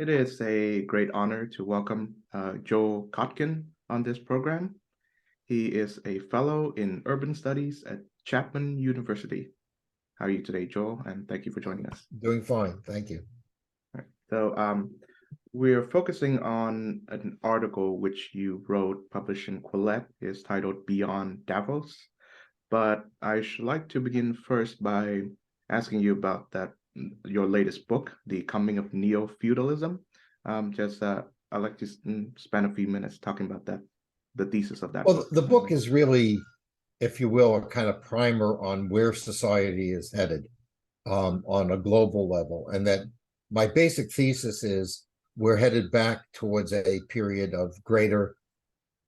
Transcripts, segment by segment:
It is a great honor to welcome Joel Kotkin on this program. He is a fellow in urban studies at Chapman University. How are you today, Joel? And thank you for joining us. Doing fine, thank you. All right. We're focusing on an article which you wrote, published in Quillette, is titled Beyond Davos. But I should like to begin first by asking you about your latest book, The Coming of Neo-Feudalism. I'd like to spend a few minutes talking about the thesis of that Well, book. the book is really, if you will, a kind of primer on where society is headed on a global level. And that my basic thesis is we're headed back towards a period of greater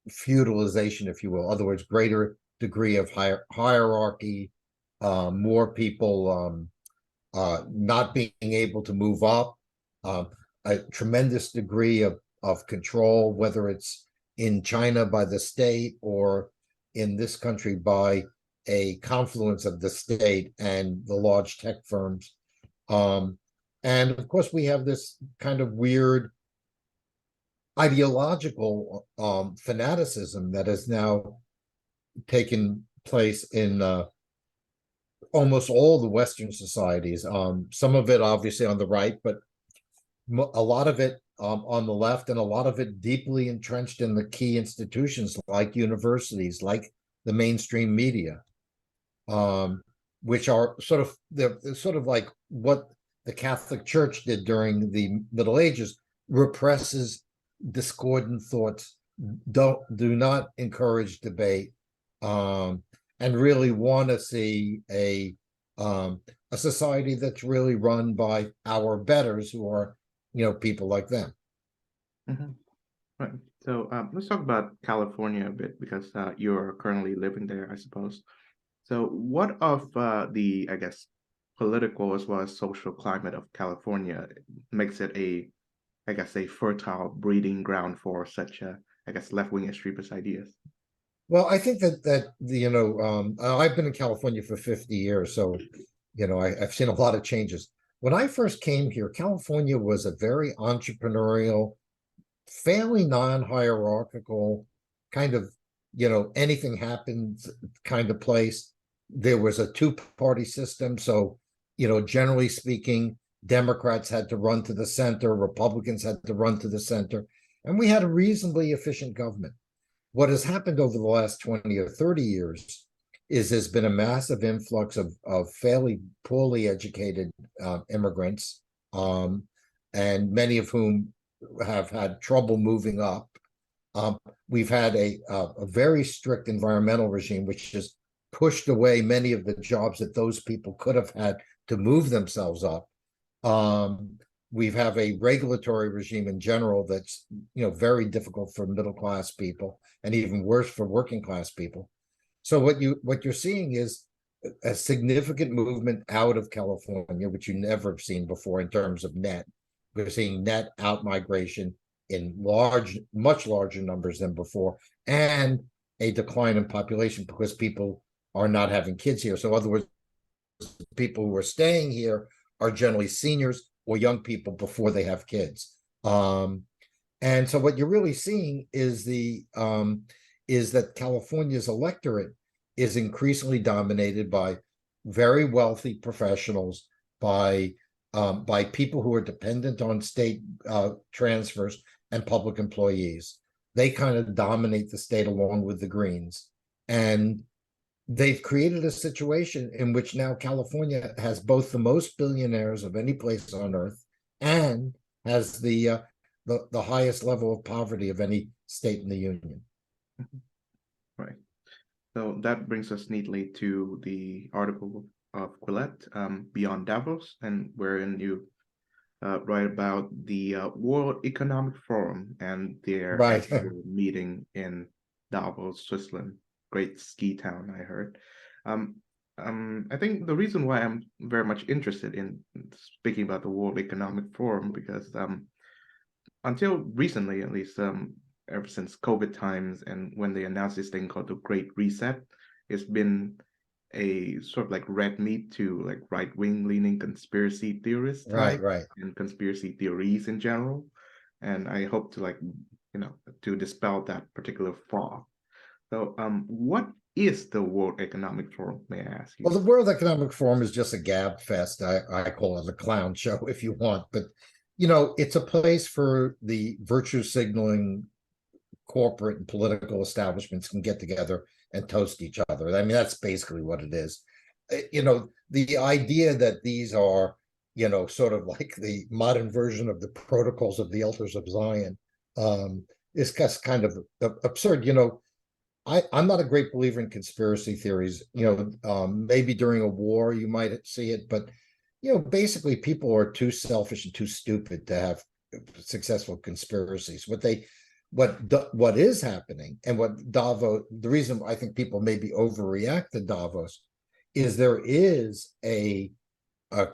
feudalization, if you will. In other words, greater degree of hierarchy, more people not being able to move up, a tremendous degree of control, whether it's in China by the state or in this country by a confluence of the state and the large tech firms. And of course, we have this kind of weird ideological fanaticism that has now taken place in almost all the Western societies. Some of it obviously on the right, but a lot of it on the left, and a lot of it deeply entrenched in the key institutions like universities, like the mainstream media, which are they're sort of like what the Catholic Church did during the Middle Ages, represses discordant thoughts, do not encourage debate, and really want to see a society that's really run by our betters, who are people like them. Mm-hmm. Right. So let's talk about California a bit because you're currently living there, I suppose. So what of I guess, political as well as social climate of California makes it I guess, a fertile breeding ground for such, I guess, left-wing extremist ideas? Well, I think that I've been in California for 50 years, so I've seen a lot of changes. When I first came here, California was a very entrepreneurial, fairly non-hierarchical kind of, anything happens kind of place. There was a two-party system, so generally speaking, Democrats had to run to the center, Republicans had to run to the center, and we had a reasonably efficient government. What has happened over the last 20 or 30 years is there's been a massive influx of fairly poorly educated immigrants, and many of whom have had trouble moving up. We've had a very strict environmental regime, which has pushed away many of the jobs that those people could have had to move themselves up. We have a regulatory regime in general that's very difficult for middle class people, and even worse for working class people. So what you're seeing is a significant movement out of California, which you never have seen before in terms of net. We're seeing net out migration in much larger numbers than before, and a decline in population because people are not having kids here. So in other words, people who are staying here are generally seniors or young people before they have kids. And so what you're really seeing is that California's electorate is increasingly dominated by very wealthy professionals, by people who are dependent on state transfers and public employees. They kind of dominate the state along with the Greens. And they've created a situation in which now California has both the most billionaires of any place on earth and has the highest level of poverty of any state in the union. Right. So that brings us neatly to the article of Quillette, Beyond Davos, and wherein you write about the World Economic Forum and their Right. annual meeting in Davos, Switzerland, great ski town, I heard. I think the reason why I'm very much interested in speaking about the World Economic Forum, because until recently, at least, ever since COVID times and when they announced this thing called the Great Reset, it's been a sort of like red meat to like right-wing leaning conspiracy theorist Right, type right. and conspiracy theories in general. And I hope to like, to dispel that particular fog. So, what is the World Economic Forum, may I ask Well, you? the World Economic Forum is just a gab fest. I call it a clown show if you want, but it's a place for the virtue signaling corporate and political establishments can get together and toast each other. I mean, that's basically what it is. The idea that these are, sort of like the modern version of the protocols of the elders of Zion, um, is just kind of absurd. I'm not a great believer in conspiracy theories. Maybe during a war you might see it, but basically people are too selfish and too stupid to have successful conspiracies. What is happening, and what Davos, the reason I think people maybe overreact to Davos, is there is a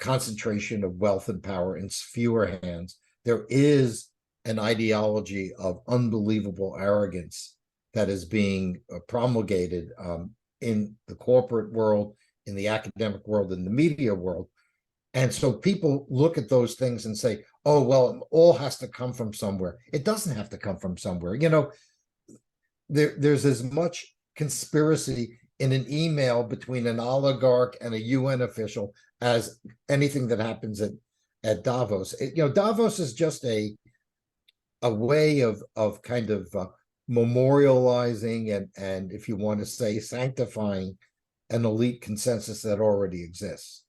concentration of wealth and power in fewer hands. There is an ideology of unbelievable arrogance that is being promulgated in the corporate world, in the academic world, in the media world. And so people look at those things and say, oh, well, it all has to come from somewhere. It doesn't have to come from somewhere. There's as much conspiracy in an email between an oligarch and a UN official as anything that happens at Davos. Davos is just a way of kind of memorializing and if you want to say sanctifying an elite consensus that already exists.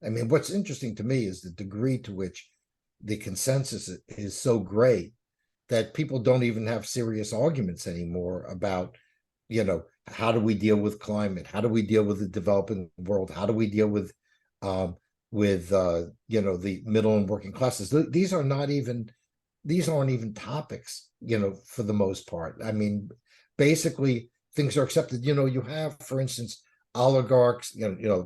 I mean, what's interesting to me is the degree to which the consensus is so great that people don't even have serious arguments anymore about, how do we deal with climate? How do we deal with the developing world? How do we deal with the middle and working classes? These aren't even topics, for the most part. I mean, basically things are accepted. You have, for instance, oligarchs,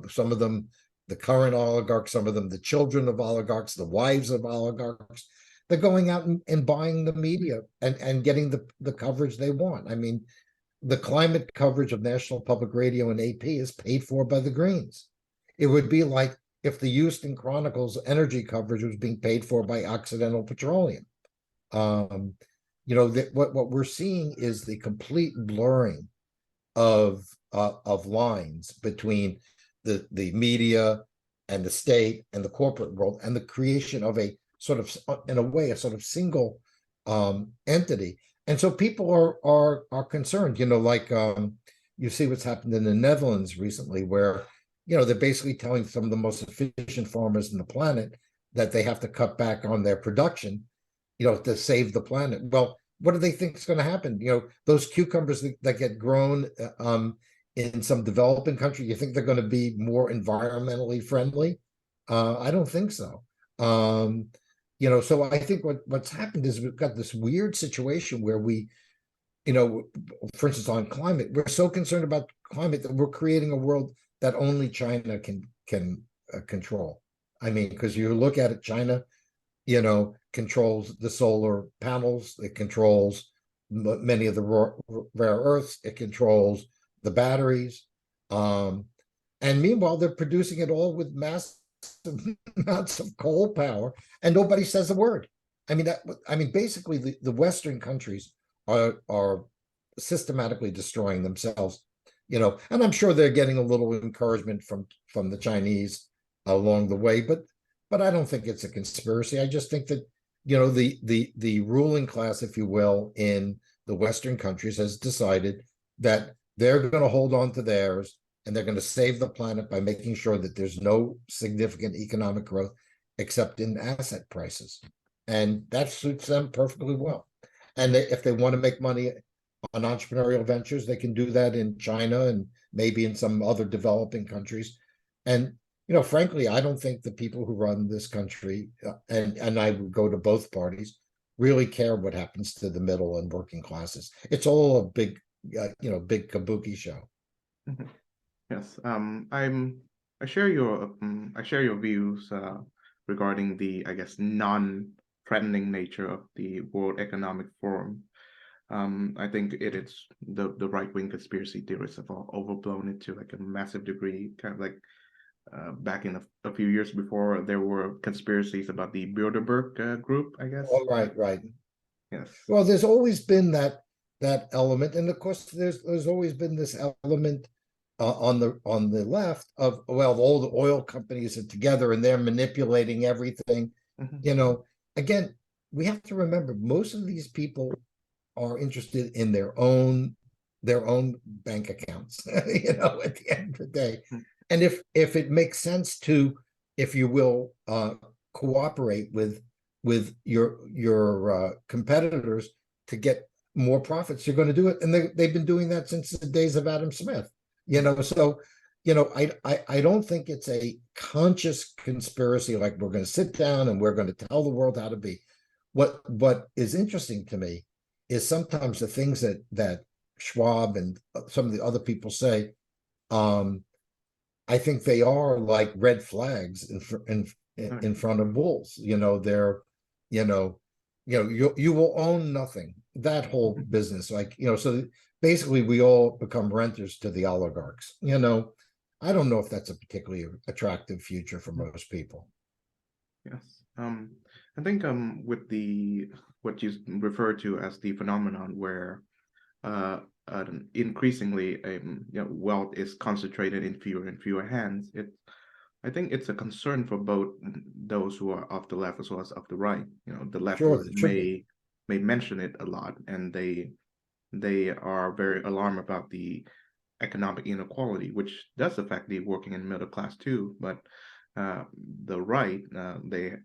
some of them the current oligarchs, some of them the children of oligarchs, the wives of oligarchs. They're going out and buying the media and getting the coverage they want. I mean, the climate coverage of National Public Radio and AP is paid for by the Greens. It would be like if the Houston Chronicle's energy coverage was being paid for by Occidental Petroleum. What we're seeing is the complete blurring of lines between the media and the state and the corporate world, and the creation of a sort of, in a way, a sort of single entity. And so people are concerned. You see what's happened in the Netherlands recently, where they're basically telling some of the most efficient farmers on the planet that they have to cut back on their production, to save the planet. Well, what do they think is going to happen? Those cucumbers that get grown in some developing country, you think they're going to be more environmentally friendly? I don't think so. So I think what's happened is we've got this weird situation where for instance, on climate, we're so concerned about climate that we're creating a world that only China can control. I mean, because you look at it, China, controls the solar panels, it controls many of the rare earths, it controls the batteries. And meanwhile, they're producing it all with massive amounts of coal power, and nobody says a word. I mean, basically, the Western countries are systematically destroying themselves, and I'm sure they're getting a little encouragement from the Chinese along the way, but I don't think it's a conspiracy. I just think that the ruling class, if you will, in the Western countries has decided that they're going to hold on to theirs, and they're going to save the planet by making sure that there's no significant economic growth except in asset prices. And that suits them perfectly well. And if they want to make money on entrepreneurial ventures, they can do that in China and maybe in some other developing countries. And frankly, I don't think the people who run this country, and I would go to both parties, really care what happens to the middle and working classes. It's all a big kabuki show. Mhm. Yes, I share your views regarding the, I guess, non-threatening nature of the World Economic Forum. I think it's the right-wing conspiracy theorists have all overblown it to like a massive degree, kind of like back in a few years before, there were conspiracies about the Bilderberg group, I guess. Oh, right, right. Yes. Well, there's always been that element, and of course, there's always been this element on the left of, well, all the oil companies are together and they're manipulating everything. Mhm. You know, again, we have to remember most of these people are interested in their own bank accounts. At the end of the day, Mhm. and if it makes sense to, if you will, cooperate with your competitors to get more profits, you're going to do it, and they've been doing that since the days of Adam Smith. So I don't think it's a conscious conspiracy like we're going to sit down and we're going to tell the world how to be. What is interesting to me is sometimes the things that Schwab and some of the other people say. I think they are like red flags Okay. in front of bulls. They're, you know, you will own nothing. That whole Mhm. business, like, so basically we all become renters to the oligarchs. I don't know if that's a particularly attractive future for most people. Yes. I think with the what you refer to as the phenomenon where uh, increasingly wealth is concentrated in fewer and fewer hands. I think it's a concern for both those who are of the left as well as of the right. The Sure, leftists it should be. may mention it a lot, and they are very alarmed about the economic inequality, which does affect the working and middle class too. But uh, the right, they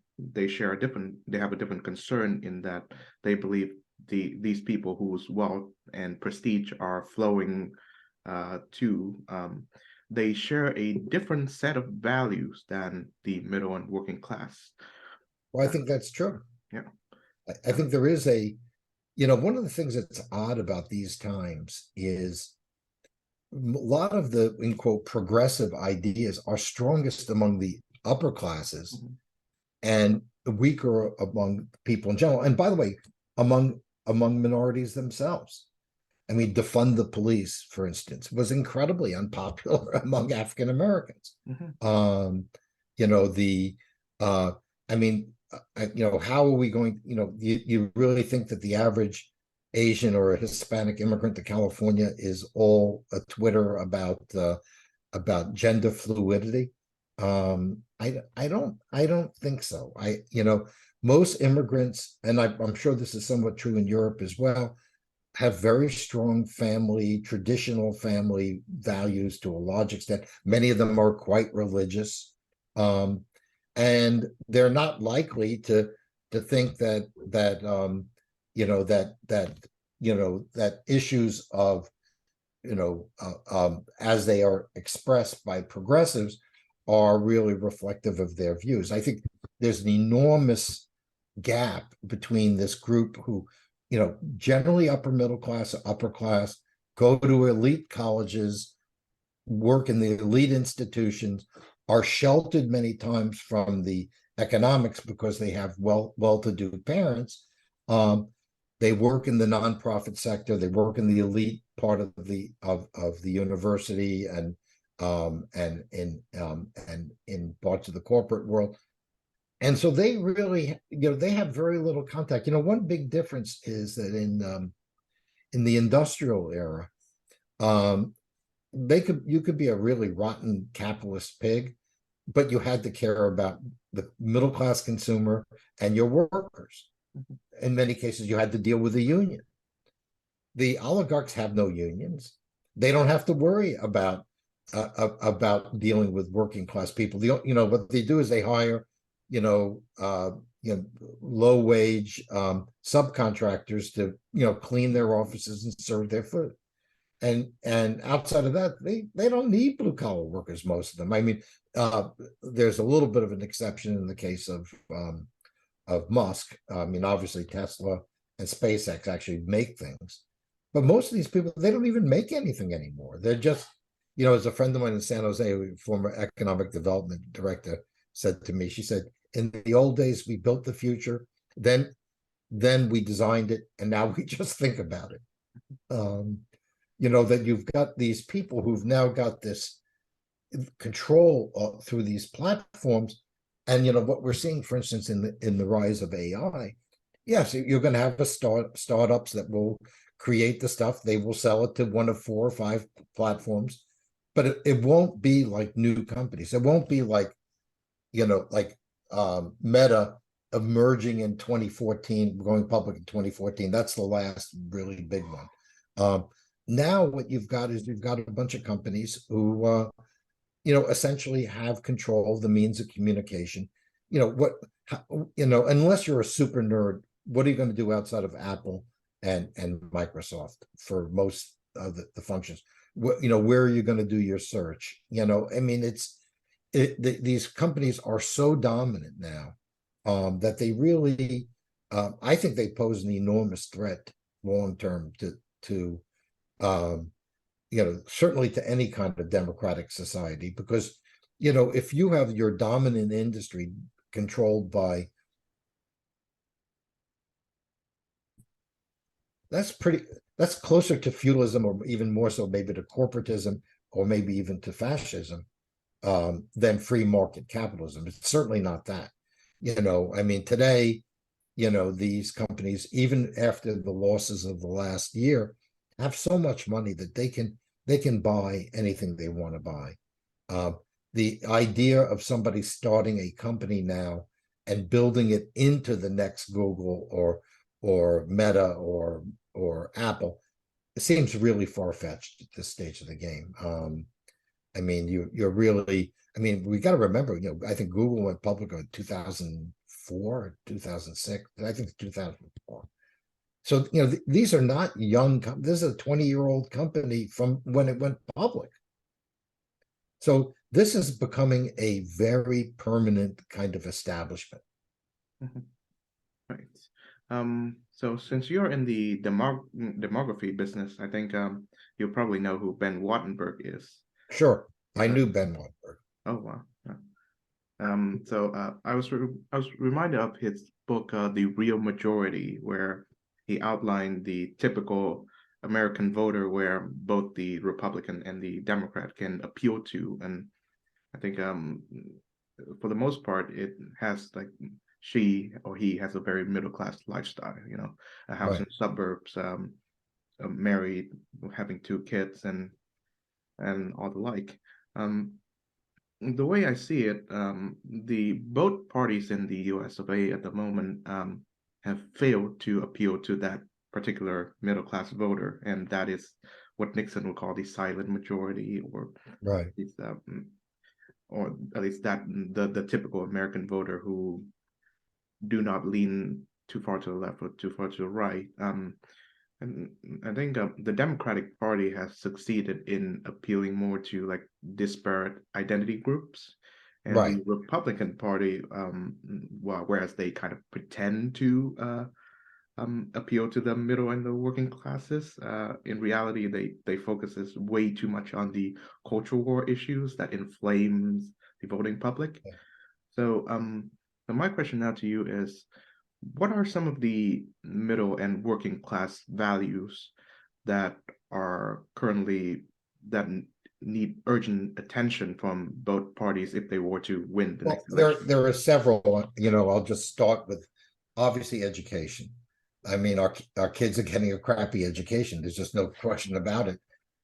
have a different concern in that they believe these people whose wealth and prestige are flowing to they share a different set of values than the middle and working class. Well, I Uh, think that's true. yeah. I think there is one of the things that's odd about these times is a lot of the, in quote, progressive ideas are strongest among the upper classes Mhm. and weaker among people in general. And by the way, among minorities themselves. I mean, defund the police, for instance, was incredibly unpopular among African Americans. Mhm. Um, the I mean, how are we going, you really think that the average Asian or a Hispanic immigrant to California is all a Twitter about gender fluidity? I don't think so. Most immigrants, and I'm sure this is somewhat true in Europe as well, have very strong traditional family values to a large extent. Many of them are quite religious. Um, and they're not likely to think that issues of as they are expressed by progressives are really reflective of their views. I think there's an enormous gap between this group who, generally upper middle class, upper class, go to elite colleges, work in the elite institutions, are sheltered many times from the economics because they have well-to-do parents. They work in the nonprofit sector. They work in the elite part of the university and in parts of the corporate world. And so they really, they have very little contact. One big difference is that in the industrial era, um, you could be a really rotten capitalist pig, but you had to care about the middle class consumer and your workers. Mhm. In many cases, you had to deal with the union. The oligarchs have no unions. They don't have to worry about dealing with working class people. What they do is they hire, you know, uh, low wage subcontractors to clean their offices and serve their food. And outside of that, they don't need blue collar workers. Most of them. I mean, there's a little bit of an exception in the case of Musk. I mean, obviously Tesla and SpaceX actually make things, but most of these people, they don't even make anything anymore. They're just, as a friend of mine in San Jose, former economic development director, said to me, she said, in the old days, we built the future. Then then we designed it, and now we just think about it. That you've got these people who've now got this control through these platforms. And what we're seeing, for instance, in the rise of AI, yes, you're going to have startups that will create the stuff. They will sell it to one of 4 or 5 platforms, but it won't be like new companies. It won't be like Meta emerging in 2014, going public in 2014. That's the last really big one. Now what you've got is you've got a bunch of companies who essentially have control of the means of communication. Unless you're a super nerd, what are you going to do outside of Apple and Microsoft for most of the functions? Where are you going to do your search? I mean, these companies are so dominant now that they really, I think they pose an enormous threat long term to certainly to any kind of democratic society, because if you have your dominant industry controlled by, that's closer to feudalism, or even more so maybe to corporatism, or maybe even to fascism, than free market capitalism. It's certainly not that. I mean, today, these companies, even after the losses of the last year, have so much money that they can buy anything they want to buy. The idea of somebody starting a company now and building it into the next Google or Meta or Apple, it seems really far-fetched at this stage of the game. I mean, you're really, I mean, we got to remember, I think Google went public in 2004 or 2006. I think 2004. So, these are not young. This is a 20-year-old company from when it went public. So this is becoming a very permanent kind of establishment. Right. So since you're in the demography business, I think you'll probably know who Ben Wattenberg is. Sure, I knew Ben Wattenberg. Oh wow. Yeah. So I was reminded of his book, The Real Majority, where he outlined the typical American voter, where both the Republican and the Democrat can appeal to. And I think for the most part, it has like she or he has a very middle class lifestyle, a house in suburbs, married, having 2 kids, and all the like. The way I see it, the both parties in the US of A at the moment have failed to appeal to that particular middle class voter, and that is what Nixon would call the silent majority, or right, or at least that the typical American voter who do not lean too far to the left or too far to the right. And I think the Democratic Party has succeeded in appealing more to like disparate identity groups, and right. the Republican Party, whereas they kind of pretend to appeal to the middle and the working classes, in reality they focuses way too much on the cultural war issues that inflames the voting public. Yeah. So my question now to you is, what are some of the middle and working class values that are currently that need urgent attention from both parties if they were to win the next election? There are several. I'll just start with, obviously, education. I mean, our kids are getting a crappy education. There's just no question about it.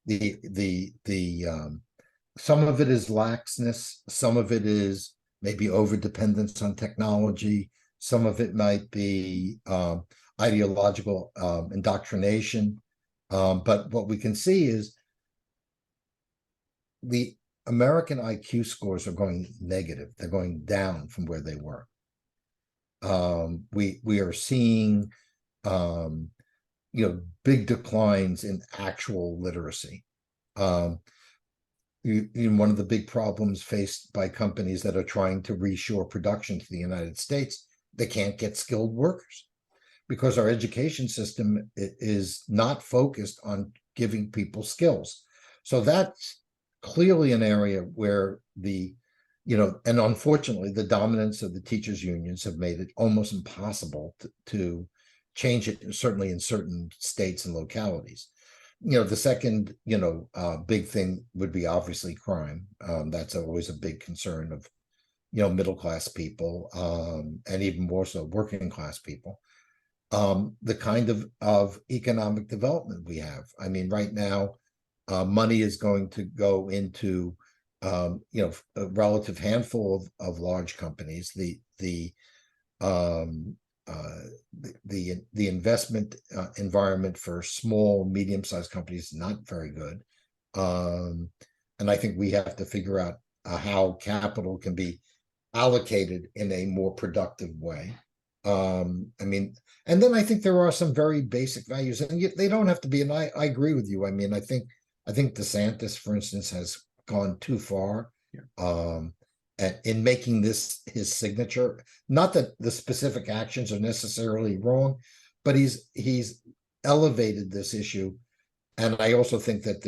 The some of it is laxness. Some of it is maybe over dependence on technology. Some of it might be ideological indoctrination. But what we can see is the American IQ scores are going negative. They're going down from where they were. We are seeing big declines in actual literacy. One of the big problems faced by companies that are trying to reshore production to the United States, they can't get skilled workers because our education system is not focused on giving people skills. So that's clearly an area where and unfortunately, the dominance of the teachers' unions have made it almost impossible to change it, certainly in certain states and localities. The second, big thing would be obviously crime. That's always a big concern of, middle class people, and even more so working class people. The kind of economic development we have. I mean, right now, money is going to go into, a relative handful of large companies. Um, the investment environment for small, medium-sized companies is not very good. And I think we have to figure out how capital can be allocated in a more productive way. I mean, and then I think there are some very basic values, and yet they don't have to be. And I agree with you. I mean, I think DeSantis, for instance, has gone too far. Yeah. In making this his signature. Not that the specific actions are necessarily wrong, but he's elevated this issue. And I also think that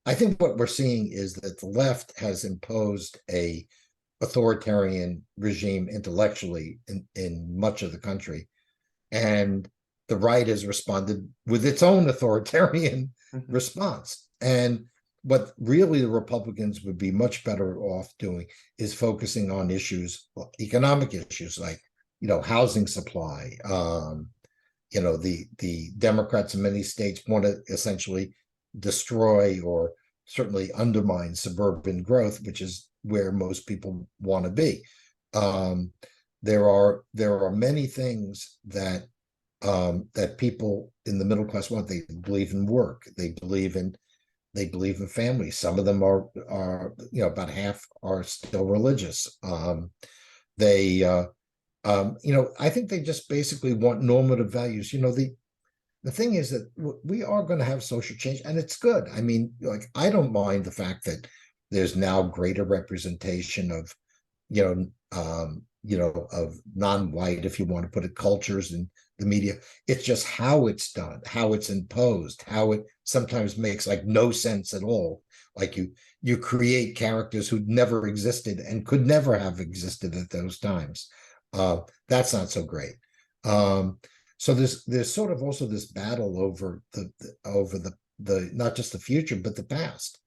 I think what we're seeing is that the left has imposed a authoritarian regime intellectually in much of the country. And the right has responded with its own authoritarian response. And what really the Republicans would be much better off doing is focusing on economic issues like, housing supply. The Democrats in many states want to essentially destroy or certainly undermine suburban growth, which is where most people want to be. There are many things that people in the middle class want. They believe in work. They believe in family. Some of them are about half are still religious. I think they just basically want normative values. The thing is that we are going to have social change, and it's good. I mean, like, I don't mind the fact that there's now greater representation of, of non-white, if you want to put it, cultures in the media. It's just how it's done, how it's imposed, how it sometimes makes like no sense at all. Like you create characters who'd never existed and could never have existed at those times. That's not so great. So there's sort of also this battle over the not just the future but the past.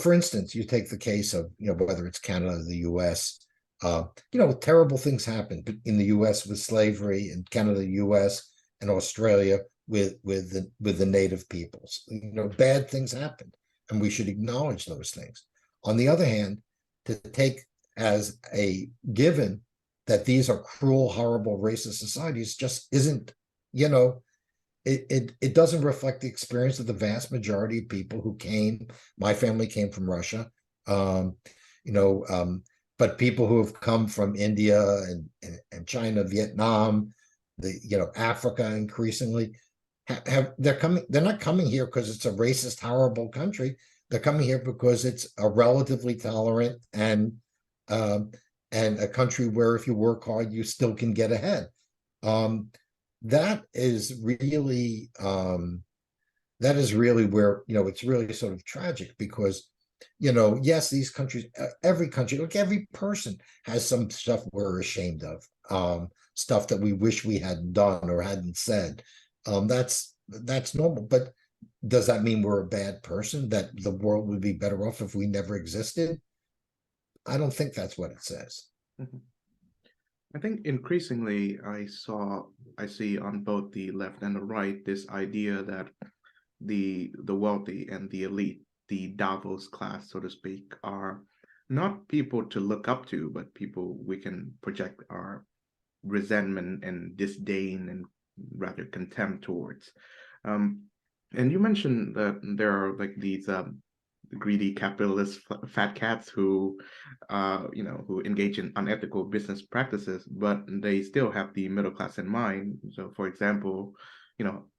For instance, you take the case of whether it's Canada or the U.S. Terrible things happened in the U.S. with slavery, and Canada, U.S., and Australia with the native peoples. Bad things happened, and we should acknowledge those things. On the other hand, to take as a given that these are cruel, horrible, racist societies just isn't, it doesn't reflect the experience of the vast majority of people who came. My family came from Russia, but people who have come from India and China, Vietnam, Africa increasingly they're not coming here because it's a racist, horrible country. They're coming here because it's a relatively tolerant and a country where if you work hard, you still can get ahead. That is really where, it's really sort of tragic because, yes, these countries, every country, like every person has some stuff we're ashamed of, stuff that we wish we hadn't done or hadn't said. That's normal. But does that mean we're a bad person, that the world would be better off if we never existed? I don't think that's what it says. I think increasingly I see on both the left and the right this idea that the wealthy and the elite, the Davos class, so to speak, are not people to look up to, but people we can project our resentment and disdain and rather contempt towards. And you mentioned that there are like these greedy capitalist fat cats who who engage in unethical business practices, but they still have the middle class in mind. So for example,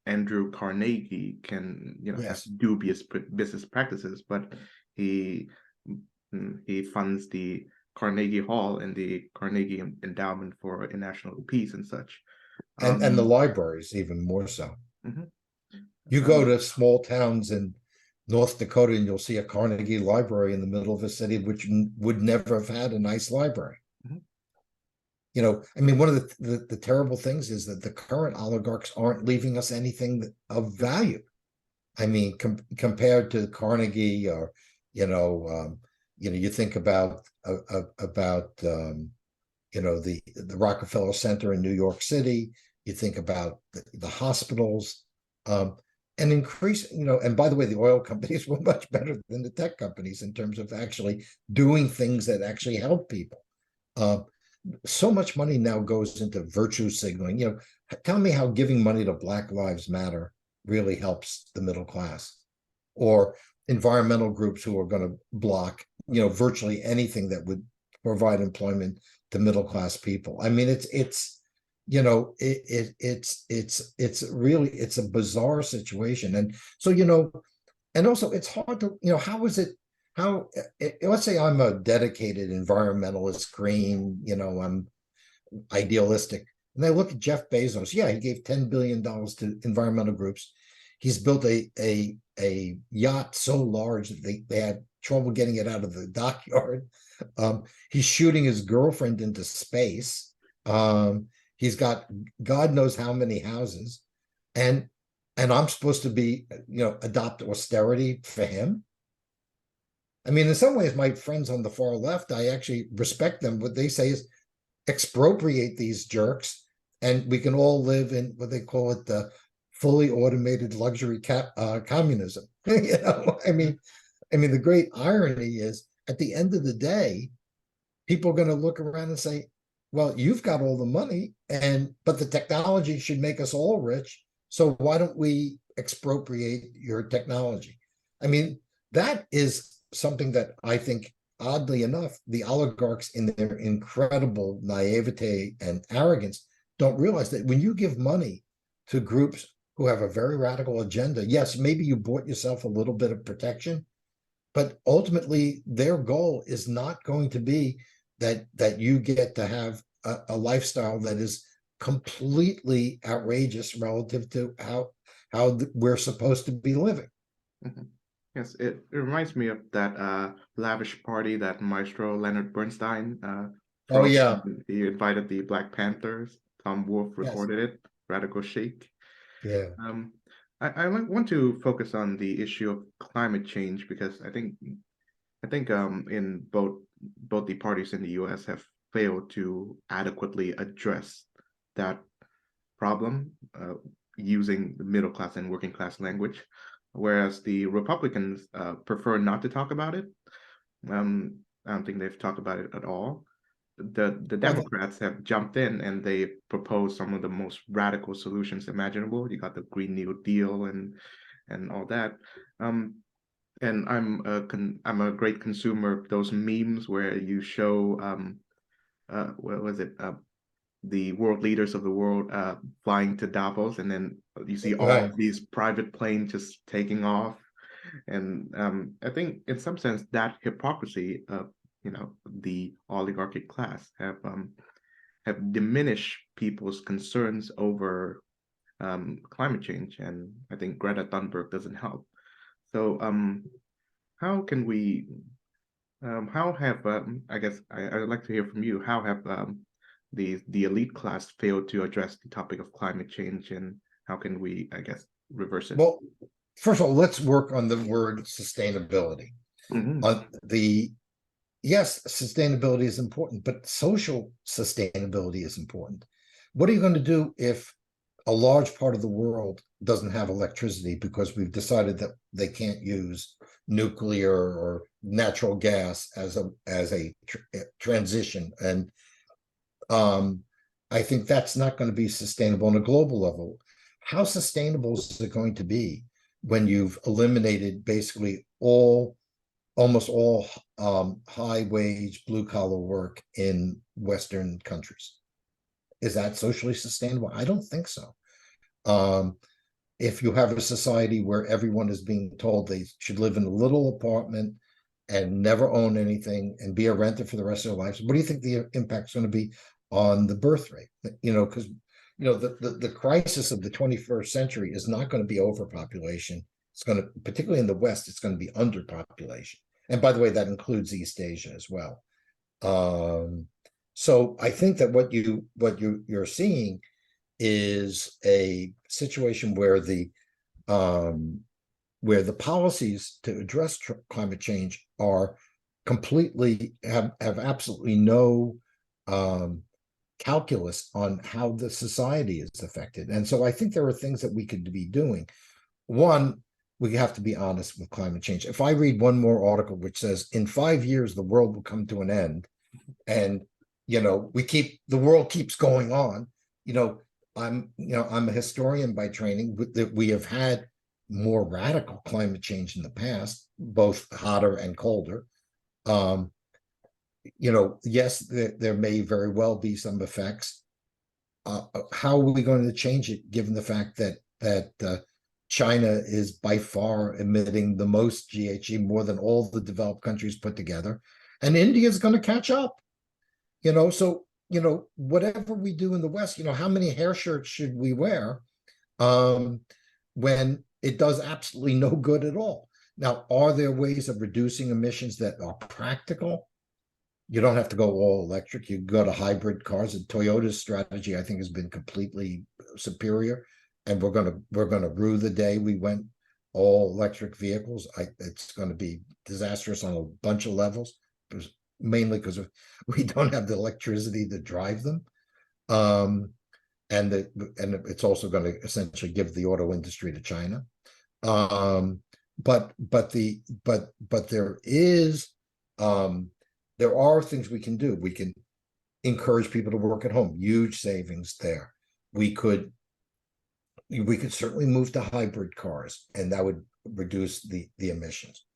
Andrew Carnegie can has Yes. dubious business practices, but he funds the Carnegie Hall and the Carnegie Endowment for International Peace and such. And the libraries even more so. You go Um, to small towns in North Dakota and you'll see a Carnegie Library in the middle of a city which would never have had a nice library. I mean, one of the terrible things is that the current oligarchs aren't leaving us anything of value. I mean, compared to Carnegie, or you think about the Rockefeller Center in New York City. You think about the hospitals, and and by the way, the oil companies were much better than the tech companies in terms of actually doing things that actually help people. So much money now goes into virtue signaling. Tell me how giving money to Black Lives Matter really helps the middle class, or environmental groups who are going to block, virtually anything that would provide employment to middle class people. I mean, it's it's a bizarre situation. And so, and also it's hard to, how is it, let's say I'm a dedicated environmentalist, green, I'm idealistic. And I look at Jeff Bezos. Yeah, he gave $10 billion to environmental groups. He's built a yacht so large that they had trouble getting it out of the dockyard. He's shooting his girlfriend into space. He's got God knows how many houses, and I'm supposed to be, adopt austerity for him. I mean, in some ways, my friends on the far left, I actually respect them. What they say is expropriate these jerks, and we can all live in what they call it, the fully automated luxury communism. I mean, the great irony is, at the end of the day, people are going to look around and say, well, you've got all the money, but the technology should make us all rich. So why don't we expropriate your technology? I mean, that is something that I think, oddly enough, the oligarchs, in their incredible naivete and arrogance, don't realize that when you give money to groups who have a very radical agenda, yes, maybe you bought yourself a little bit of protection, but ultimately their goal is not going to be that you get to have a lifestyle that is completely outrageous relative to how we're supposed to be living. Mhm. Yes, it reminds me of that lavish party that Maestro Leonard Bernstein Oh throws. yeah, He invited the Black Panthers. Tom Wolfe yes, recorded it. Radical Chic. yeah, Um, I want to focus on the issue of climate change because I think in both the parties in the U.S. have failed to adequately address that problem using the middle class and working class language, whereas the Republicans prefer not to talk about it. I don't think they've talked about it at all. The well, Democrats have jumped in and they proposed some of the most radical solutions imaginable. You got the Green New Deal and all that. Um, and I'm a great consumer of those memes where you show what was it, the world leaders of the world flying to Davos, and then you see all right. of these private planes just taking off. And I think in some sense that hypocrisy of the oligarchic class have diminished people's concerns over climate change, and I think Greta Thunberg doesn't help. So how can we how have I guess I'd like to hear from you. How have the elite class failed to address the topic of climate change, and how can we, I guess, reverse it? Well, first of all, let's work on the word sustainability. Hmm. The Yes, sustainability is important, but social sustainability is important. What are you going to do if a large part of the world doesn't have electricity because we've decided that they can't use nuclear or natural gas as a transition? And I think that's not going to be sustainable on a global level. How sustainable is it going to be when you've eliminated basically almost all high wage blue collar work in Western countries? Is that socially sustainable? I don't think so. Um, if you have a society where everyone is being told they should live in a little apartment and never own anything and be a renter for the rest of their lives, what do you think the impact's going to be on the birth rate? Because the crisis of the 21st century is not going to be overpopulation. It's going to, particularly in the West, it's going to be underpopulation. And by the way, that includes East Asia as well. Um, So I think that you're seeing is a situation um, where the policies to address climate change are completely have absolutely no um, calculus on how the society is affected. And so I think there are things that we could be doing. One, we have to be honest with climate change. If I read one more article which says in 5 years the world will come to an end, and the world keeps going on, I'm a historian by training, that we have had more radical climate change in the past, both hotter and colder. um yes, there may very well be some effects. How are we going to change it, given the fact that China is by far emitting the most GHG, more than all the developed countries put together, and India is going to catch up? So whatever we do in the West, how many hair shirts should we wear um, when it does absolutely no good at all? Now, are there ways of reducing emissions that are practical? You don't have to go all electric. You go to hybrid cars. And Toyota's strategy, I think, has been completely superior. And we're gonna rue the day we went all electric vehicles. It's going to be disastrous on a bunch of levels, mainly because we don't have the electricity to drive them. Um, and it's also going to essentially give the auto industry to China. Um, but there are things we can do. We can encourage people to work at home. Huge savings there. We could certainly move to hybrid cars, and that would reduce the emissions.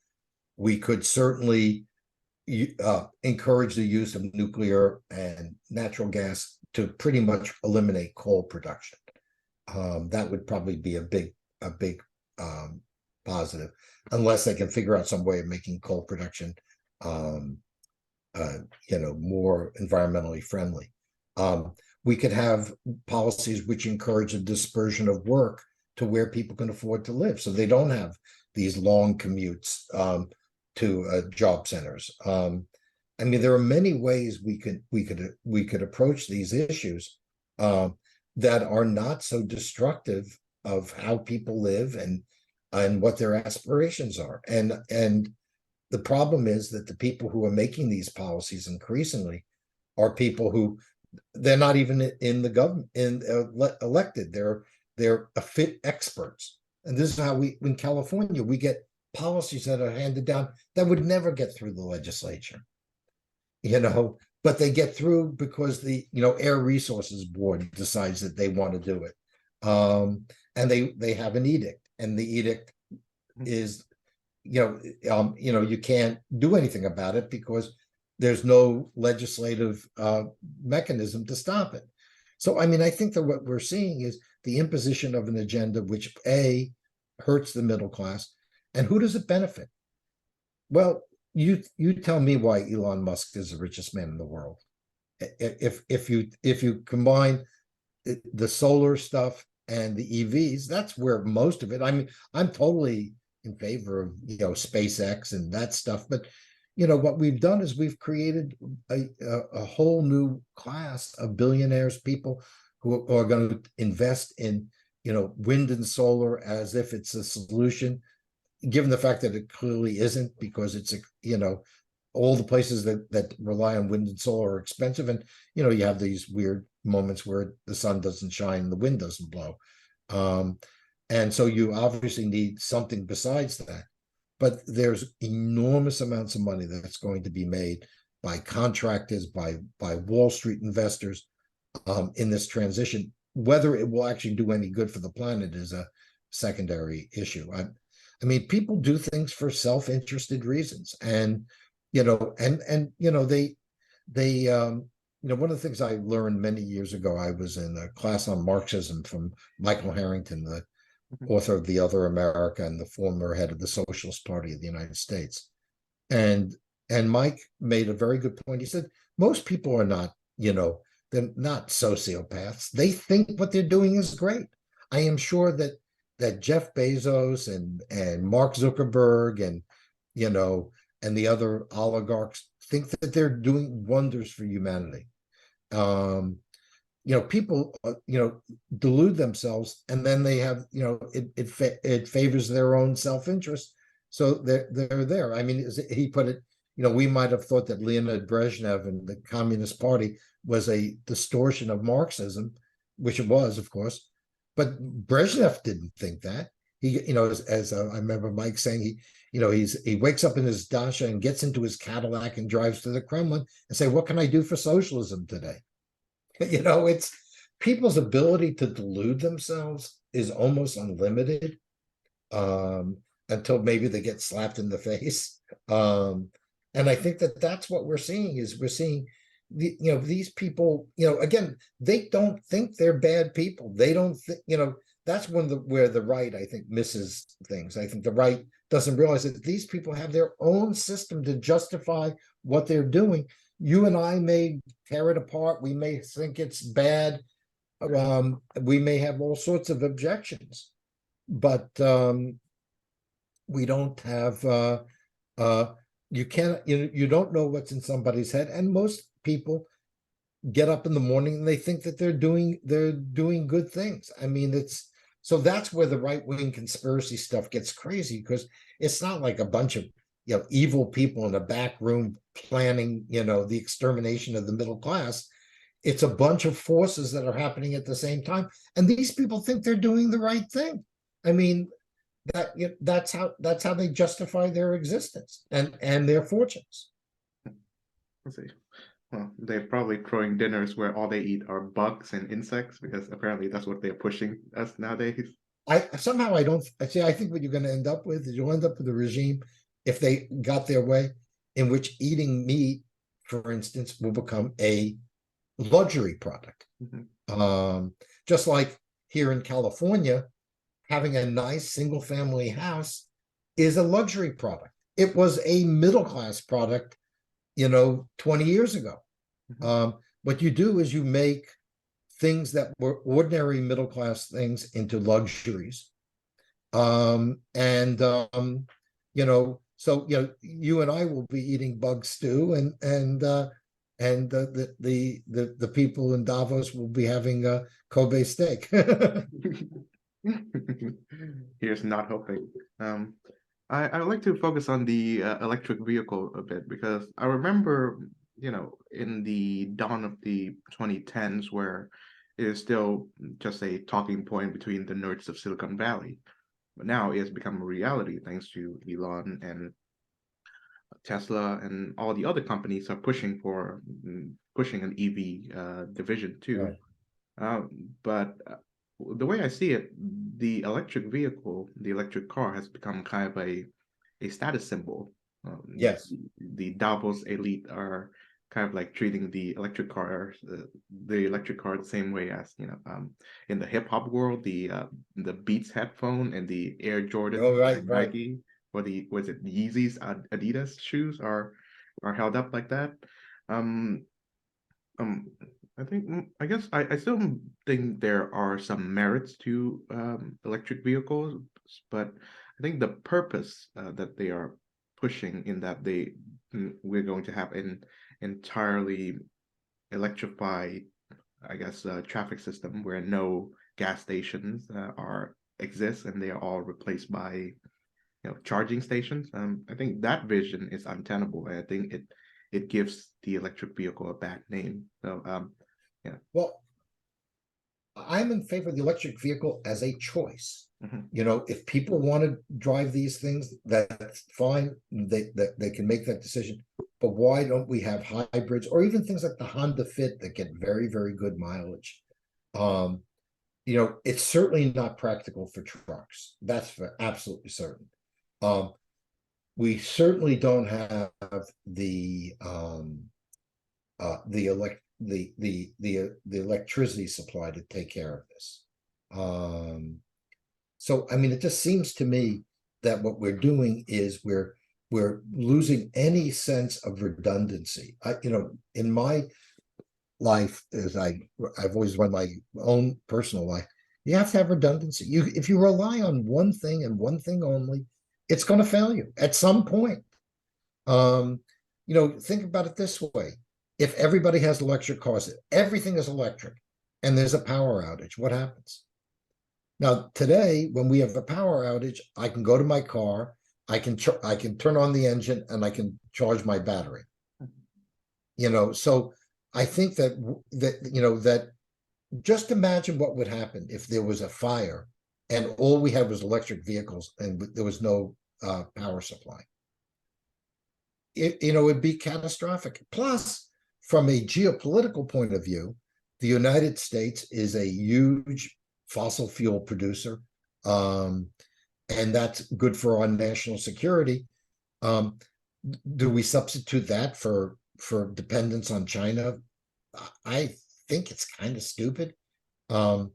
We could certainly encourage the use of nuclear and natural gas to pretty much eliminate coal production. That would probably be a big positive, unless they can figure out some way of making coal production um, more environmentally friendly. Um, we could have policies which encourage a dispersion of work to where people can afford to live, so they don't have these long commutes to job centers. I mean, there are many ways we could approach these issues that are not so destructive of how people live and what their aspirations are. And the problem is that the people who are making these policies increasingly are people who, they're not even in the government, elected. They're fit experts. And this is how in California, we get policies that are handed down that would never get through the legislature, but they get through because the Air Resources Board decides that they want to do it. And they have an edict, and the edict is, you can't do anything about it because there's no legislative mechanism to stop it. So, I mean, I think that what we're seeing is the imposition of an agenda which hurts the middle class. And who does it benefit? Well, you tell me why Elon Musk is the richest man in the world. If you combine the solar stuff and the EVs, that's where most of it. I mean, I'm totally in favor of SpaceX and that stuff, but what we've done is we've created a whole new class of billionaires, people who are going to invest in wind and solar as if it's a solution, given the fact that it clearly isn't, because it's all the places that rely on wind and solar are expensive, and you have these weird moments where the sun doesn't shine and the wind doesn't blow, and so you obviously need something besides that. But there's enormous amounts of money that's going to be made by contractors, by Wall Street investors in this transition. Whether it will actually do any good for the planet is a secondary issue. I mean, people do things for self-interested reasons, and one of the things I learned many years ago, I was in a class on Marxism from Michael Harrington, the author of The Other America and the former head of the Socialist Party of the United States. And Mike made a very good point. He said, most people are not, they're not sociopaths. They think what they're doing is great. I am sure that Jeff Bezos and Mark Zuckerberg and the other oligarchs think that they're doing wonders for humanity. People delude themselves, and then they have it favors their own self-interest, so they're there. I mean, as he put it, we might have thought that Leonid Brezhnev and the Communist Party was a distortion of Marxism, which it was, of course, but Brezhnev didn't think that. He, as I remember Mike saying, he wakes up in his dacha and gets into his Cadillac and drives to the Kremlin and say, what can I do for socialism today? It's people's ability to delude themselves is almost unlimited, until maybe they get slapped in the face. And I think that that's what we're seeing these people, again, they don't think they're bad people. They don't think, that's where the right, I think, misses things. I think the right doesn't realize that these people have their own system to justify what they're doing. You and I may tear it apart. We may think it's bad. We may have all sorts of objections, but we don't have. You can't. You don't know what's in somebody's head, and most people get up in the morning and they think that they're doing good things. I mean, so that's where the right-wing conspiracy stuff gets crazy, because it's not like a bunch of evil people in a back room planning, the extermination of the middle class. It's a bunch of forces that are happening at the same time, and these people think they're doing the right thing. I mean, that's how they justify their existence and their fortunes. Let's see. Well, they're probably throwing dinners where all they eat are bugs and insects, because apparently that's what they're pushing us nowadays. I don't see. I think what you're going to end up with is you'll end up with a regime, if they got their way, in which eating meat, for instance, will become a luxury product. Just like here in California, having a nice single family house is a luxury product. It was a middle class product, 20 years ago. What you do is you make things that were ordinary middle class things into luxuries. So you and I will be eating bug stew, and the people in Davos will be having a Kobe steak. Here's not hoping. I would like to focus on the electric vehicle a bit, because I remember, in the dawn of the 2010s, where it is still just a talking point between the nerds of Silicon Valley. But now it has become a reality thanks to Elon and Tesla, and all the other companies are pushing an EV division too. Right. But the way I see it, the electric vehicle, the electric car, has become kind of a status symbol. Yes. The Davos elite are kind of like treating the electric car the same way as, in the hip hop world, the Beats headphone and the Air Jordan, right. Nike, or was it Yeezys, Adidas shoes are held up like that. I guess I still think there are some merits to electric vehicles, but I think the purpose that they are pushing, in that we're going to have an entirely electrified, I guess, traffic system where no gas stations exist, and they are all replaced by charging stations. I think that vision is untenable, and I think it gives the electric vehicle a bad name. So yeah. Well, I'm in favor of the electric vehicle as a choice. If people want to drive these things, that's fine. They can make that decision. But why don't we have hybrids, or even things like the Honda Fit that get very, very good mileage? It's certainly not practical for trucks. That's for absolutely certain. We certainly don't have the electricity supply to take care of this. So I mean, it just seems to me that what we're doing is we're losing any sense of redundancy. In my life, as I've always run my own personal life, you have to have redundancy. If you rely on one thing and one thing only, it's going to fail you at some point. Think about it this way. if everybody has electric cars, everything is electric, and there's a power outage, what happens? Now, today, when we have a power outage, I can go to my car, I can turn on the engine, and I can charge my battery. So I think that just imagine what would happen if there was a fire and all we had was electric vehicles and there was no power supply. It'd be catastrophic. Plus, from a geopolitical point of view, the United States is a huge fossil fuel producer, and that's good for our national security. Do we substitute that for dependence on China? I think it's kind of stupid. And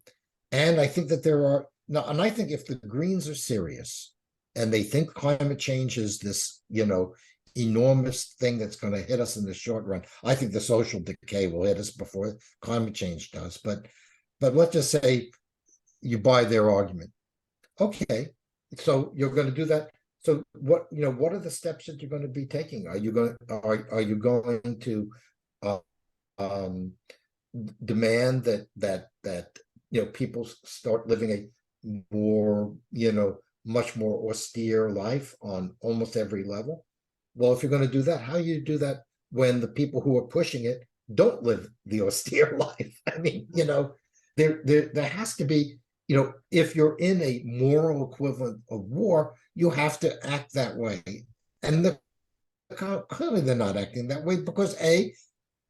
I think that there are now, and I think if the Greens are serious and they think climate change is this, enormous thing that's going to hit us in the short run, I think the social decay will hit us before climate change does. But let's just say you buy their argument. Okay, so you're going to do that. So what are the steps that you're going to be taking? Are you going to demand that people start living a more much more austere life on almost every level? Well, if you're going to do that, how do you do that when the people who are pushing it don't live the austere life? I mean, there has to be, if you're in a moral equivalent of war, you have to act that way. And clearly they're not acting that way because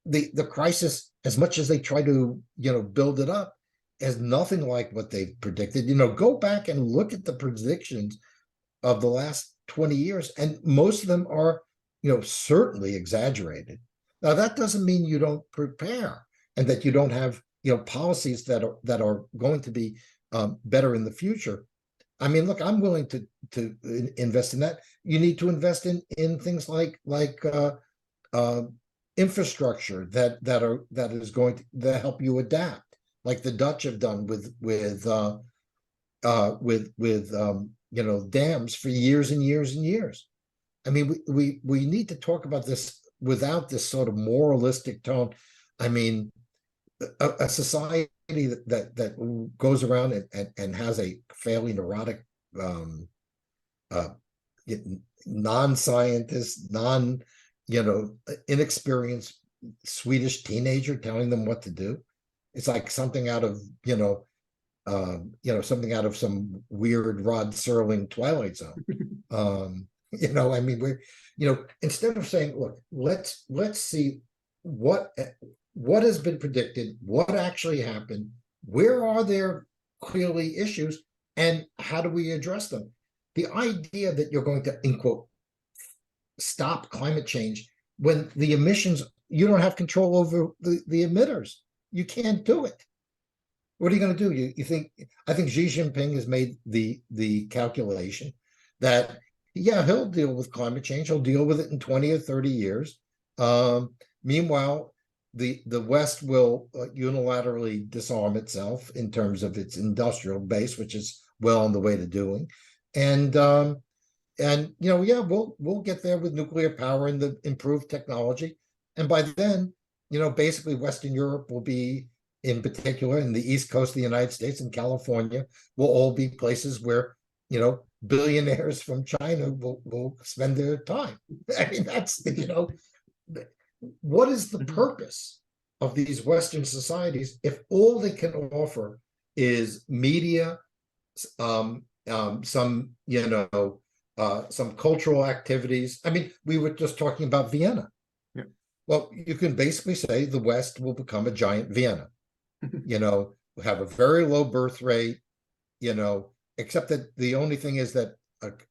the crisis, as much as they try to, build it up, is nothing like what they've predicted. Go back and look at the predictions of the last 20 years, and most of them are, certainly exaggerated. Now, that doesn't mean you don't prepare and that you don't have, policies that are going to be better in the future. I mean, look, I'm willing to invest in that. You need to invest in things like infrastructure that is going to help you adapt, like the Dutch have done with dams for years and years and years. I mean, we need to talk about this without this sort of moralistic tone. I mean, a society that goes around and has a fairly neurotic non-scientist, inexperienced Swedish teenager telling them what to do. It's like something out of something out of some weird Rod Serling Twilight Zone. I mean, instead of saying, look, let's see what has been predicted, what actually happened, where are there clearly issues, and how do we address them? The idea that you're going to, in quote, stop climate change when the emissions, you don't have control over the emitters. You can't do it. What are you going to do? You think? I think Xi Jinping has made the calculation that he'll deal with climate change. He'll deal with it in 20 or 30 years. Meanwhile, the West will unilaterally disarm itself in terms of its industrial base, which is well on the way to doing. And we'll get there with nuclear power and the improved technology. And by then, basically Western Europe will be, in particular, in the East Coast of the United States and California, will all be places where, billionaires from China will spend their time. I mean, that's, what is the purpose of these Western societies if all they can offer is media, some cultural activities? I mean, we were just talking about Vienna. Yeah. Well, you can basically say the West will become a giant Vienna. Have a very low birth rate, except that the only thing is that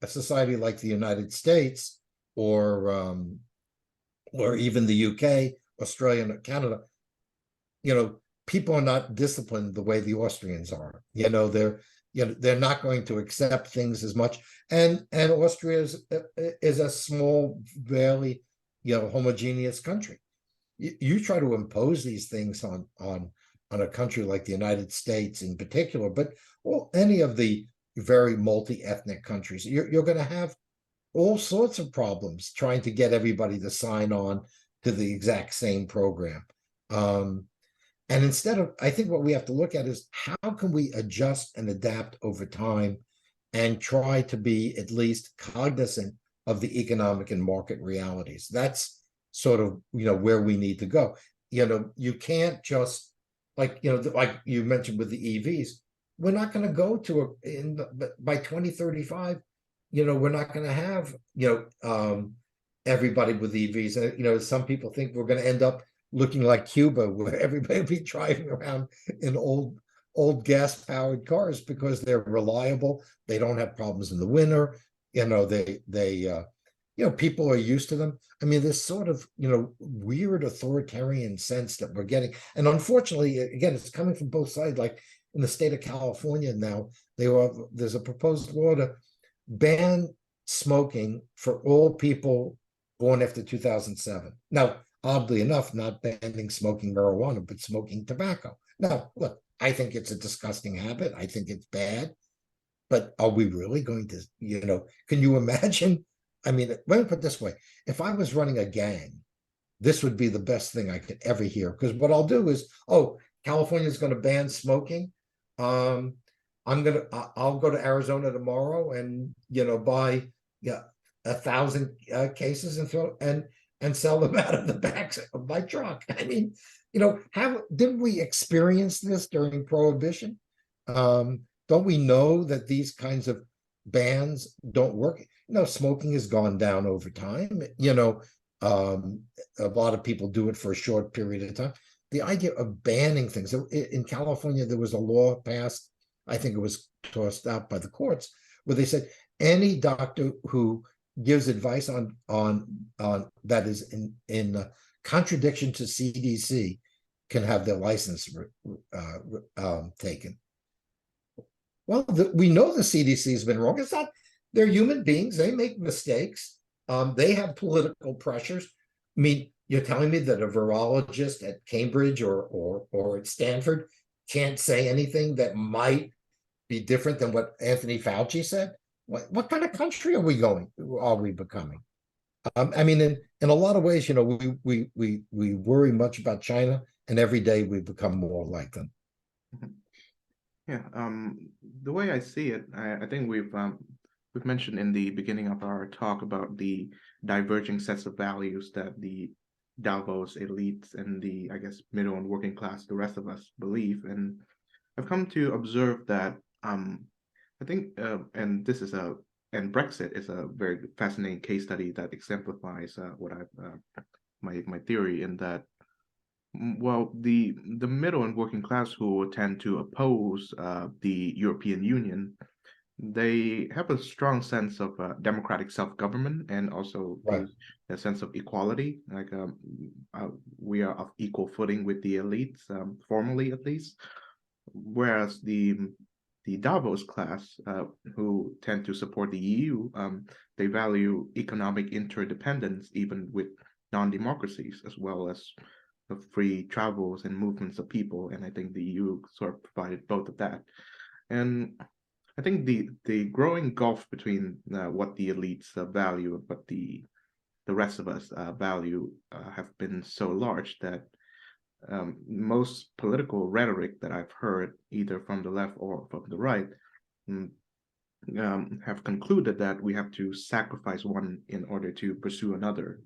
a society like the United States or even the UK, Australia, and Canada, people are not disciplined the way the Austrians are. They're not going to accept things as much. And Austria is a small, fairly, homogeneous country. You try to impose these things on a country like the United States in particular, but any of the very multi-ethnic countries, you're going to have all sorts of problems trying to get everybody to sign on to the exact same program. Um, and instead of, I think what we have to look at is how can we adjust and adapt over time and try to be at least cognizant of the economic and market realities. That's sort of, where we need to go. You can't just, like, like you mentioned with the EVs, we're not going to go to by 2035, we're not going to have, everybody with EVs. Some people think we're going to end up looking like Cuba, where everybody will be driving around in old gas powered cars because they're reliable. They don't have problems in the winter. People are used to them. I mean, this sort of, weird authoritarian sense that we're getting. And unfortunately, again, it's coming from both sides. Like in the state of California now, there's a proposed law to ban smoking for all people born after 2007. Now, oddly enough, not banning smoking marijuana, but smoking tobacco. Now, look, I think it's a disgusting habit. I think it's bad. But are we really going to, can you imagine? I mean, let me put it this way. If I was running a gang, this would be the best thing I could ever hear. Because what I'll do is, California is going to ban smoking. I'll go to Arizona tomorrow and, buy 1,000 cases and sell them out of the back of my truck. I mean, didn't we experience this during Prohibition? Don't we know that these kinds of bans don't work? Smoking has gone down over time. A lot of people do it for a short period of time. The idea of banning things in California, there was a law passed. I think it was tossed out by the courts, where they said any doctor who gives advice on that is in contradiction to CDC can have their license taken. Well, we know the CDC has been wrong. It's not, they're human beings. They make mistakes. They have political pressures. I mean, you're telling me that a virologist at Cambridge or at Stanford can't say anything that might be different than what Anthony Fauci said? What kind of country are we becoming? I mean, in a lot of ways, we worry much about China, and every day we become more like them. Yeah, the way I see it, I think we've mentioned in the beginning of our talk about the diverging sets of values that the Davos elites and the, I guess, middle and working class, the rest of us believe. And I've come to observe that I think, and Brexit is a very fascinating case study that exemplifies what my theory in that. Well, the middle and working class who tend to oppose the European Union, they have a strong sense of democratic self-government and also Right. the sense of equality. Like we are of equal footing with the elites, formally at least. Whereas the Davos class, who tend to support the EU, they value economic interdependence even with non-democracies, as well as the free travels and movements of people. And I think the EU sort of provided both of that. And I think the growing gulf between what the elites value and what the rest of us value have been so large that most political rhetoric that I've heard, either from the left or from the right, have concluded that we have to sacrifice one in order to pursue another.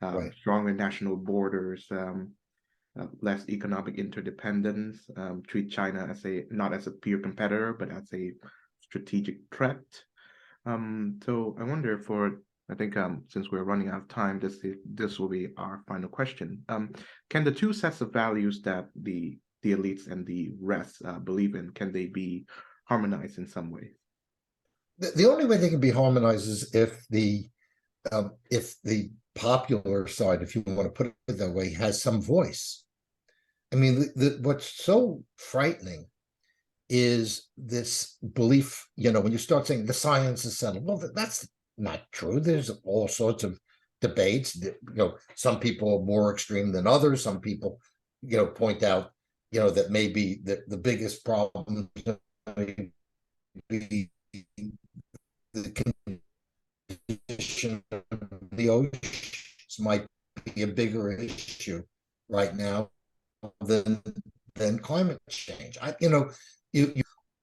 Right. Stronger national borders, less economic interdependence, treat China as not as a peer competitor, but as a strategic threat. So I wonder I think since we're running out of time, this will be our final question. Can the two sets of values that the elites and the rest believe in, can they be harmonized in some way? The only way they can be harmonized is if the popular side, if you want to put it that way, has some voice. I mean, what's so frightening is this belief, when you start saying the science is settled. Well, that's not true. There's all sorts of debates. Some people are more extreme than others. Some people, point out, that maybe the biggest problem be the condition of the oceans might a bigger issue right now than climate change. You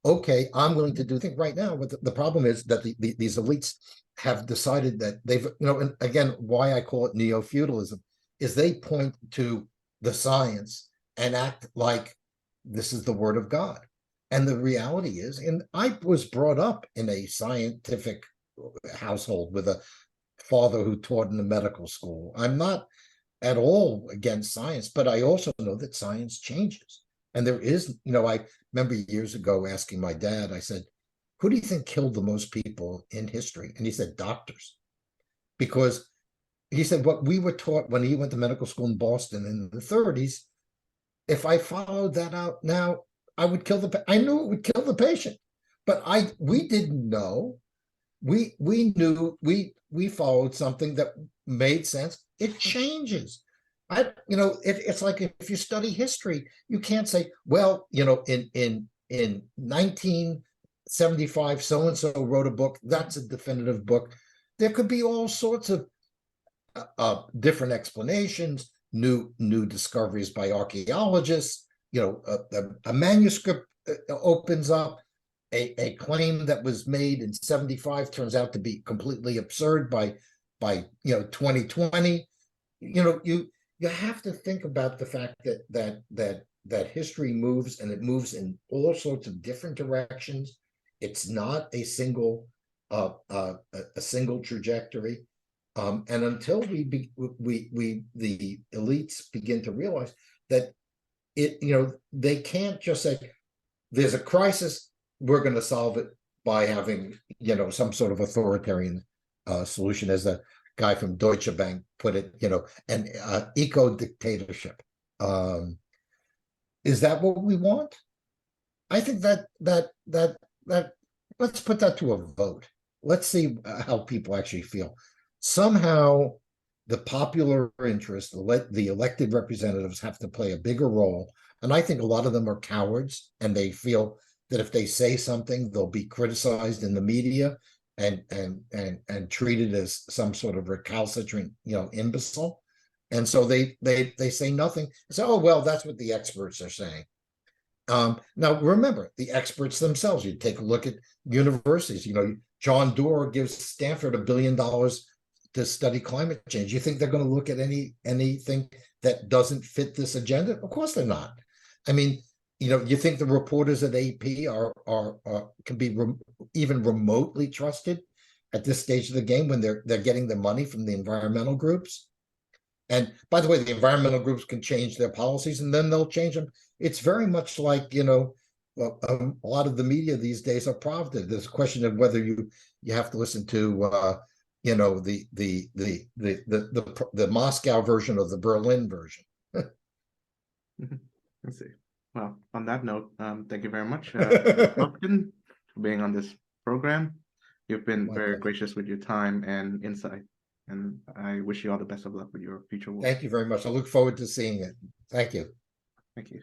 okay, I'm willing to do things right now, but the problem is that these elites have decided that they've, and again, why I call it neo-feudalism is they point to the science and act like this is the word of God. And the reality is, and I was brought up in a scientific household with a father who taught in a medical school. I'm not at all against science, but I also know that science changes. And there is, I remember years ago asking my dad, I said, who do you think killed the most people in history? And he said, doctors. Because he said, what we were taught when he went to medical school in Boston in the 30s, if I followed that out now, I knew it would kill the patient. But we didn't know. We knew we followed something that made sense. It changes. It's like if you study history, you can't say, well, in 1975, so and so wrote a book. That's a definitive book. There could be all sorts of different explanations, new discoveries by archaeologists. A manuscript opens up. A claim that was made in 75 turns out to be completely absurd by 2020. You have to think about the fact that history moves, and it moves in all sorts of different directions. It's not a single trajectory. And until the elites begin to realize that they can't just say there's a crisis, we're going to solve it by having some sort of authoritarian solution, as the guy from Deutsche Bank put it, an eco dictatorship. Is that what we want? I think that let's put that to a vote. Let's see how people actually feel. Somehow the popular interest, the elected representatives have to play a bigger role. And I think a lot of them are cowards, and they feel that if they say something, they'll be criticized in the media and treated as some sort of recalcitrant, imbecile. And so they say nothing. So, oh, well, that's what the experts are saying. Now, remember, the experts themselves, you take a look at universities, John Doerr gives Stanford $1 billion to study climate change. You think they're going to look at anything that doesn't fit this agenda? Of course they're not. I mean, you think the reporters at AP can be even remotely trusted at this stage of the game when they're getting the money from the environmental groups? And by the way, the environmental groups can change their policies, and then they'll change them. It's very much like a lot of the media these days are prompted. There's a question of whether you have to listen to the Moscow version or the Berlin version. Let's see. Well, on that note, thank you very much, Kotkin, for being on this program. You've been very gracious with your time and insight, and I wish you all the best of luck with your future work. Thank you very much. I look forward to seeing it. Thank you. Thank you.